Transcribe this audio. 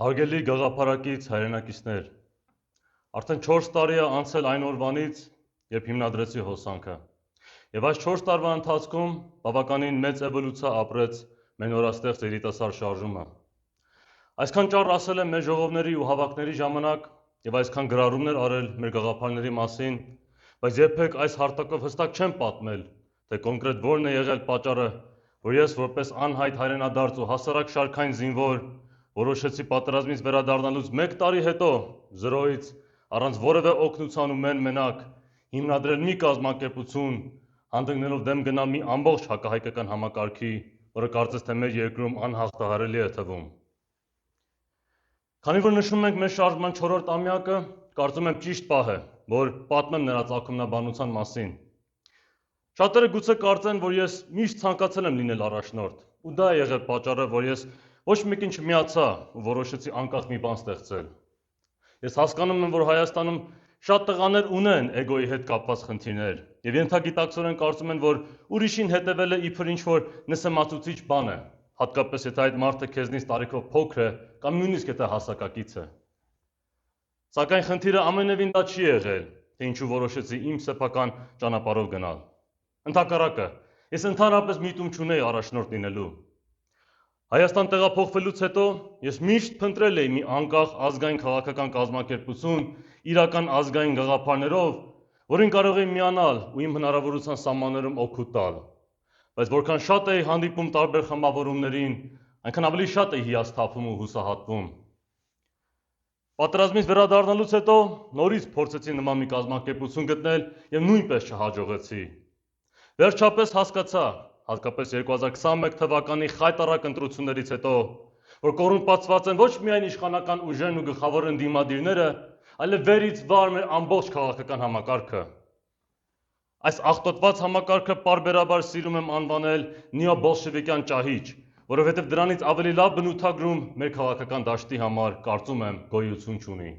Հարգելի գաղափարակից հայրենակիցներ, արդեն 4 տարի է անցել այն օրվանից, երբ հիմնադրեցի հոսանքը։ Եվ այս 4 տարվա ընթացքում բավականին մեծ էվոլյուցիա ապրեց մեր նորաստեղծ երիտասարդ շարժումը։ Այսքան ճառ ասել եմ մեր ժողովների ու հավաքների ժամանակ եւ այսքան գրառումներ արել մեր գաղափարների մասին, բայց երբեք այս հարթակով հստակ չեմ պատմել, թե կոնկրետ որն է եղել պատճառը, որ ես որպես անհայտ հայրենադարձ ու հասարակ շարքային զինվոր որոշեցի պատերազմից վերադառնալուց 1 տարի հետո զրոյից առանց որևէ օգնության ու մենակ հիմնադրել մի կազմակերպություն, հանդգնելով դեմ գնալ մի ամբողջ հակահայկական համակարգի, որը կարծես թե մեր երկրում անհաղթահարելի է թվում։ Քանի որ նշում ենք մեր շարժման 4-րդ ամյակը, կարծում եմ ճիշտ պահ է, որ պատմեմ նրա ծագումնաբանության մասին։ Շատերը գուցե կարծեն, որ ես միշտ ցանկացել եմ լինել առաջնորդ, ու դա է եղել պատճառը, որ ես ոչ մեկին չմիացա ու որոշեցի անկախ մի բան ստեղծել։ Ես հասկանում եմ, որ Հայաստանում շատ տղաներ ունեն էգոյի հետ կապված խնդիրներ, եւ ենթագիտակցորեն կարծում են, որ ուրիշին հետևելը իբր ինչ-որ նսեմացուցիչ բան է, հատկապես եթե այդ մարդը քեզնից տարիքով փոքր է կամ նույնիսկ եթե հասակակից է։ Սակայն խնդիրը ամենևին դա չի եղել, թե ինչու որոշեցի իմ սեփական ճանապարհով գնալ։ Ընդհակառակը, ես ընդհանրապես միտում չունեի առաջնորդ լինելու։ Հայաստան տեղափոխվելուց հետո ես միշտ փնտրել էի մի անկախ ազգային քաղաքական կազմակերպություն իրական ազգային գաղափարներով, որին կարող էի միանալ ու իմ հնարավորության սահմաններում օգուտ տալ։ Բայց որքան շատ էի հանդիպում տարբեր խմբավորումներին, այնքան ավելի շատ էի հիասթափվում ու հուսահատվում։ Պատերազմից վերադառնալուց հետո նորից փորձեցի նման մի կազմակերպություն գտնել եւ նույնպես չհաջողեցի։ Վերջապես հասկացա, հատկապես 2021 թվականի խայտառակ ընտրություններից հետո, որ կոռումպացված են ոչ միայն իշխանական ուժերն ու գլխավոր ընդդիմադիրները, այլև վերից վար մեր ամբողջ քաղաքական համակարգը։ Այս աղտոտված համակարգը պարբերաբար սիրում եմ անվանել նեոբոլշևիկյան ճահիճ, որովհետև դրանից ավելի լավ բնութագրում մեր քաղաքական դաշտի համար կարծում եմ գոյություն չունի։